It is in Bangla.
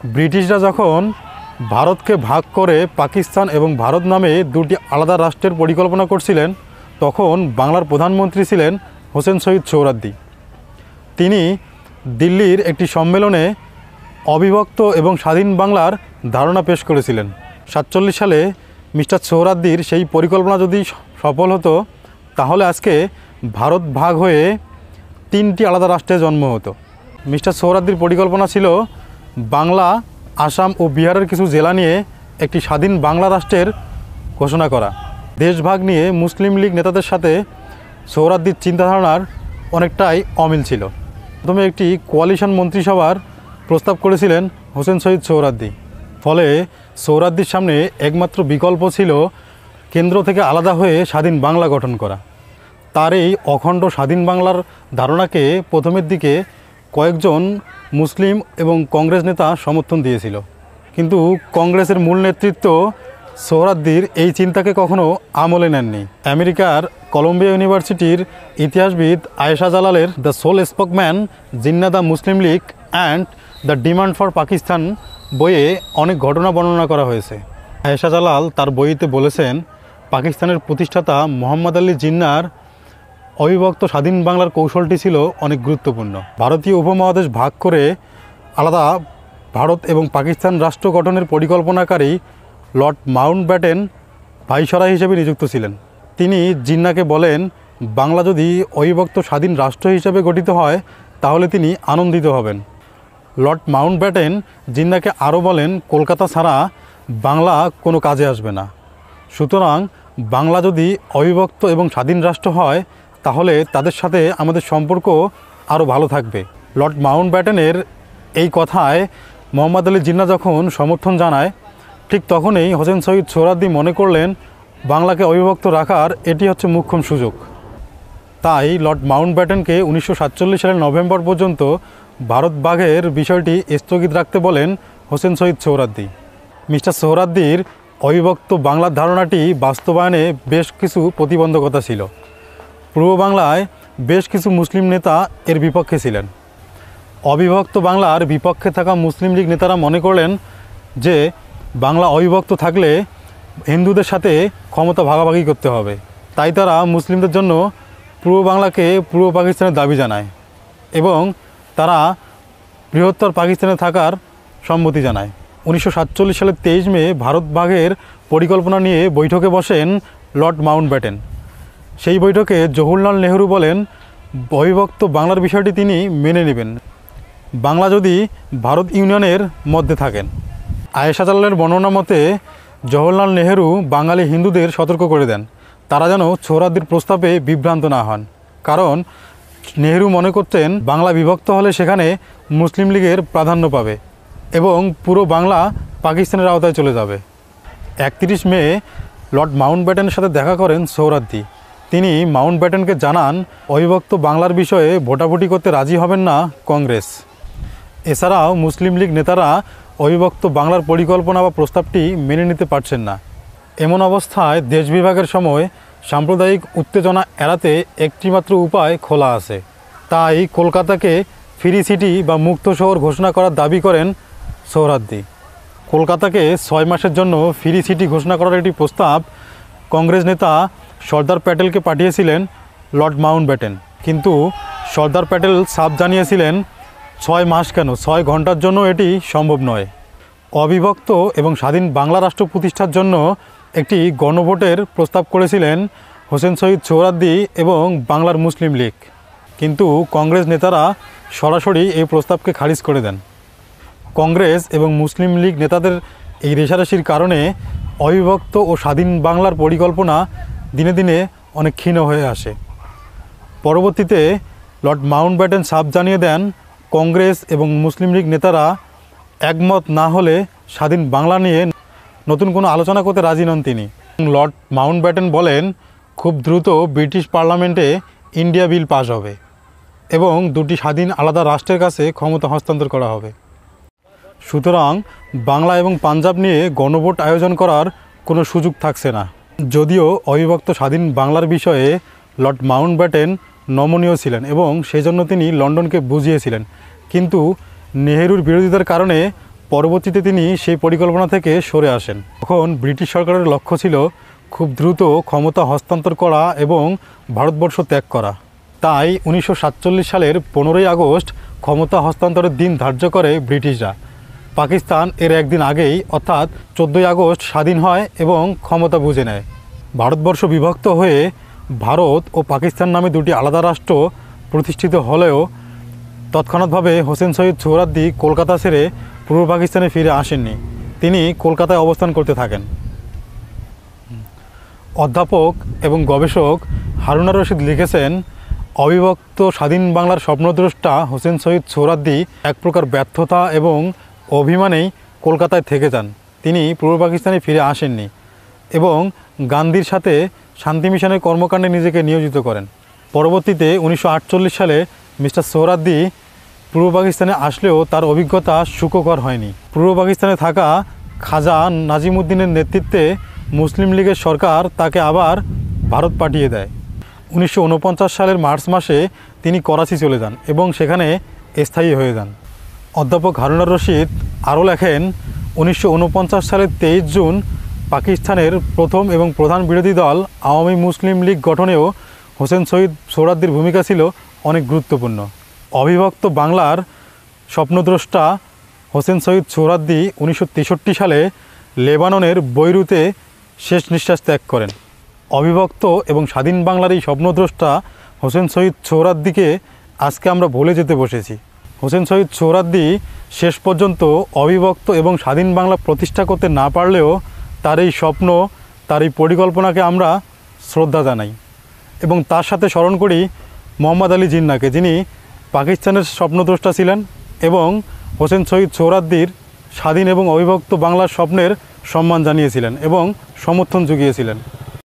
ব্রিটিশরা যখন ভারতকে ভাগ করে পাকিস্তান এবং ভারত নামে দুটি আলাদা রাষ্ট্রের পরিকল্পনা করছিলেন, তখন বাংলার প্রধানমন্ত্রী ছিলেন হোসেন শহীদ সোহরাওয়ার্দী। তিনি দিল্লির একটি সম্মেলনে অবিভক্ত এবং স্বাধীন বাংলার ধারণা পেশ করেছিলেন। 47 সালে মিস্টার সোহরাওয়ার্দীর সেই পরিকল্পনা যদি সফল হতো, তাহলে আজকে ভারত ভাগ হয়ে 3টি আলাদা রাষ্ট্রের জন্ম হতো। মিস্টার সোহরাওয়ার্দীর পরিকল্পনা ছিল বাংলা, আসাম ও বিহারের কিছু জেলা নিয়ে একটি স্বাধীন বাংলা রাষ্ট্রের ঘোষণা করা। দেশভাগ নিয়ে মুসলিম লীগ নেতাদের সাথে সোহরাওয়ার্দীর চিন্তাধারণার অনেকটাই অমিল ছিল। প্রথমে একটি কোয়ালিশন মন্ত্রিসভার প্রস্তাব করেছিলেন হোসেন শহীদ সোহরাওয়ার্দী। ফলে সোহরাওয়ার্দীর সামনে একমাত্র বিকল্প ছিল কেন্দ্র থেকে আলাদা হয়ে স্বাধীন বাংলা গঠন করা। তার এই অখণ্ড স্বাধীন বাংলার ধারণাকে প্রথমের দিকে কয়েকজন মুসলিম এবং কংগ্রেস নেতা সমর্থন দিয়েছিল, কিন্তু কংগ্রেসের মূল নেতৃত্ব সোহরাওয়ার্দীর এই চিন্তাকে কখনো আমলে নেননি। আমেরিকার কলম্বিয়া ইউনিভার্সিটির ইতিহাসবিদ আয়েশা জালালের the sole spokesman Jinnah the Muslim League and the demand for Pakistan বইয়ে অনেক ঘটনা বর্ণনা করা হয়েছে। আয়েশা জালাল তার বইতে বলেছেন, পাকিস্তানের প্রতিষ্ঠাতা মোহাম্মদ আলী জিন্নাহর অবিভক্ত স্বাধীন বাংলার কৌশলটি ছিল অনেক গুরুত্বপূর্ণ। ভারতীয় উপমহাদেশ ভাগ করে আলাদা ভারত এবং পাকিস্তান রাষ্ট্র গঠনের পরিকল্পনাকারী লর্ড মাউন্টব্যাটেন ভাইসরয় হিসেবে নিযুক্ত ছিলেন। তিনি জিন্নাহকে বলেন, বাংলা যদি অবিভক্ত স্বাধীন রাষ্ট্র হিসেবে গঠিত হয় তাহলে তিনি আনন্দিত হবেন। লর্ড মাউন্টব্যাটেন জিন্নাহকে আরও বলেন, কলকাতা ছাড়া বাংলা কোনো কাজে আসবে না, সুতরাং বাংলা যদি অবিভক্ত এবং স্বাধীন রাষ্ট্র হয় তাহলে তাদের সাথে আমাদের সম্পর্ক আরও ভালো থাকবে। লর্ড মাউন্টব্যাটেনের এই কথায় মোহাম্মদ আলী জিন্নাহ যখন সমর্থন জানায়, ঠিক তখনই হোসেন শহীদ সোহরাওয়ার্দী মনে করলেন বাংলাকে অবিভক্ত রাখার এটি হচ্ছে মোক্ষম সুযোগ। তাই লর্ড মাউন্টব্যাটেনকে 1947 সালের নভেম্বর পর্যন্ত ভারত ভাগের বিষয়টি স্থগিত রাখতে বলেন হোসেন শহীদ সোহরাওয়ার্দী। মিস্টার সোহরাওয়ার্দীর অবিভক্ত বাংলার ধারণাটি বাস্তবায়নে বেশ কিছু প্রতিবন্ধকতা ছিল। পূর্ব বাংলায় বেশ কিছু মুসলিম নেতা এর বিপক্ষে ছিলেন। অবিভক্ত বাংলার বিপক্ষে থাকা মুসলিম লীগ নেতারা মনে করলেন যে বাংলা অবিভক্ত থাকলে হিন্দুদের সাথে ক্ষমতা ভাগাভাগি করতে হবে। তাই তারা মুসলিমদের জন্য পূর্ব বাংলাকে পূর্ব পাকিস্তানের দাবি জানায় এবং তারা বৃহত্তর পাকিস্তানে থাকার সম্মতি জানায়। 1947 সালের 23 মে ভারত ভাগের পরিকল্পনা নিয়ে বৈঠকে বসেন লর্ড মাউন্টব্যাটেন। সেই বৈঠকে জওহরলাল নেহরু বলেন, অবিভক্ত বাংলার বিষয়টি তিনি মেনে নেবেন, বাংলা যদি ভারত ইউনিয়নের মধ্যে থাকেন। আয়েশা জালালের বর্ণনা মতে জওহরলাল নেহরু বাঙালি হিন্দুদের সতর্ক করে দেন তারা যেন সোহরাওয়ার্দীর প্রস্তাবে বিভ্রান্ত না হন, কারণ নেহরু মনে করতেন বাংলা বিভক্ত হলে সেখানে মুসলিম লীগের প্রাধান্য পাবে এবং পুরো বাংলা পাকিস্তানের আওতায় চলে যাবে। 31 মে লর্ড মাউন্টব্যাটেনের সাথে দেখা করেন সোহরাওয়ার্দী। তিনি মাউন্টব্যাটেনকে জানান অবিভক্ত বাংলার বিষয়ে ভোটাভুটি করতে রাজি হবেন না কংগ্রেস। এছাড়াও মুসলিম লীগ নেতারা অবিভক্ত বাংলার পরিকল্পনা বা প্রস্তাবটি মেনে নিতে পারছেন না। এমন অবস্থায় দেশ বিভাগের সময় সাম্প্রদায়িক উত্তেজনা এড়াতে একটিমাত্র উপায় খোলা আছে। তাই কলকাতাকে ফ্রি সিটি বা মুক্ত শহর ঘোষণা করার দাবি করেন সোহরাওয়ার্দী। কলকাতাকে 6 মাসের জন্য ফ্রি সিটি ঘোষণা করার একটি প্রস্তাব কংগ্রেস নেতা সর্দার প্যাটেলকে পাঠিয়েছিলেন লর্ড মাউন্টব্যাটেন, কিন্তু সর্দার প্যাটেল সাফ জানিয়েছিলেন 6 মাস কেন, 6 ঘন্টার জন্য এটি সম্ভব নয়। অবিভক্ত এবং স্বাধীন বাংলা রাষ্ট্র প্রতিষ্ঠার জন্য একটি গণভোটের প্রস্তাব করেছিলেন হোসেন শহীদ সোহরাওয়ার্দী এবং বাংলার মুসলিম লীগ, কিন্তু কংগ্রেস নেতারা সরাসরি এই প্রস্তাবকে খারিজ করে দেন। কংগ্রেস এবং মুসলিম লীগ নেতাদের এই রেষারেষির কারণে অবিভক্ত ও স্বাধীন বাংলার পরিকল্পনা দিনে দিনে অনেক ক্ষীণ হয়ে আসে। পরবর্তীতে লর্ড মাউন্টব্যাটেন সাফ জানিয়ে দেন কংগ্রেস এবং মুসলিম লীগ নেতারা একমত না হলে স্বাধীন বাংলা নিয়ে নতুন কোনো আলোচনা করতে রাজি নন তিনি। লর্ড মাউন্টব্যাটেন বলেন, খুব দ্রুত ব্রিটিশ পার্লামেন্টে ইন্ডিয়া বিল পাস হবে এবং দুটি স্বাধীন আলাদা রাষ্ট্রের কাছে ক্ষমতা হস্তান্তর করা হবে। সুতরাং বাংলা এবং পাঞ্জাব নিয়ে গণভোট আয়োজন করার কোনো সুযোগ থাকছে না। যদিও অবিভক্ত স্বাধীন বাংলার বিষয়ে লর্ড মাউন্টব্যাটেন নমনীয় ছিলেন এবং সেই জন্য তিনি লন্ডনকে বুঝিয়েছিলেন, কিন্তু নেহেরুর বিরোধিতার কারণে পরবর্তীতে তিনি সেই পরিকল্পনা থেকে সরে আসেন। তখন ব্রিটিশ সরকারের লক্ষ্য ছিল খুব দ্রুত ক্ষমতা হস্তান্তর করা এবং ভারতবর্ষ ত্যাগ করা। তাই 1947 সালের 15ই আগস্ট ক্ষমতা হস্তান্তরের দিন ধার্য করে ব্রিটিশরা। পাকিস্তান এর একদিন আগেই অর্থাৎ 14ই আগস্ট স্বাধীন হয় এবং ক্ষমতা বুঝে নেয়। ভারতবর্ষ বিভক্ত হয়ে ভারত ও পাকিস্তান নামে দুটি আলাদা রাষ্ট্র প্রতিষ্ঠিত হলেও তৎক্ষণাৎভাবে হোসেন শহীদ সোহরাওয়ার্দী কলকাতা ছেড়ে পূর্ব পাকিস্তানে ফিরে আসেননি। তিনি কলকাতায় অবস্থান করতে থাকেন। অধ্যাপক এবং গবেষক হারুন আর রশিদ লিখেছেন, অবিভক্ত স্বাধীন বাংলার স্বপ্নদ্রষ্টা হোসেন শহীদ সোহরাওয়ার্দী এক প্রকার ব্যর্থতা এবং অভিমানেই কলকাতায় থেকে যান। তিনি পূর্ব পাকিস্তানে ফিরে আসেননি এবং গান্ধীর সাথে শান্তি মিশনের কর্মকাণ্ডে নিজেকে নিয়োজিত করেন। পরবর্তীতে 1948 সালে মিস্টার সোহরাওয়ার্দী পূর্ব পাকিস্তানে আসলেও তার অভিজ্ঞতা সুখকর হয়নি। পূর্ব পাকিস্তানে থাকা খাজা নাজিমুদ্দিনের নেতৃত্বে মুসলিম লীগের সরকার তাকে আবার ভারত পাঠিয়ে দেয়। 1949 সালের মার্চ মাসে তিনি করাচি চলে যান এবং সেখানে স্থায়ী হয়ে যান। অধ্যাপক হারুন আর রশিদ আরও লেখেন, 1949 সালের 23 জুন পাকিস্তানের প্রথম এবং প্রধান বিরোধী দল আওয়ামী মুসলিম লীগ গঠনেও হোসেন শহীদ সোহরাওয়ার্দীর ভূমিকা ছিল অনেক গুরুত্বপূর্ণ। অবিভক্ত বাংলার স্বপ্নদ্রষ্টা হোসেন শহীদ সোহরাওয়ার্দী 1963 সালে লেবাননের বৈরুতে শেষ নিঃশ্বাস ত্যাগ করেন। অবিভক্ত এবং স্বাধীন বাংলার এই স্বপ্নদ্রষ্টা হোসেন শহীদ সোহরাওয়ার্দীকে আজকে আমরা ভুলে যেতে বসেছি। হোসেন শহীদ সোহরাওয়ার্দী শেষ পর্যন্ত অবিভক্ত এবং স্বাধীন বাংলা প্রতিষ্ঠা করতে না পারলেও তার এই স্বপ্ন, তার এই পরিকল্পনাকে আমরা শ্রদ্ধা জানাই এবং তার সাথে স্মরণ করি মোহাম্মদ আলী জিন্নাহকে, যিনি পাকিস্তানের স্বপ্নদ্রষ্টা ছিলেন এবং হোসেন শহীদ সোহরাওয়ার্দীর স্বাধীন এবং অবিভক্ত বাংলার স্বপ্নের সম্মান জানিয়েছিলেন এবং সমর্থন জুগিয়েছিলেন।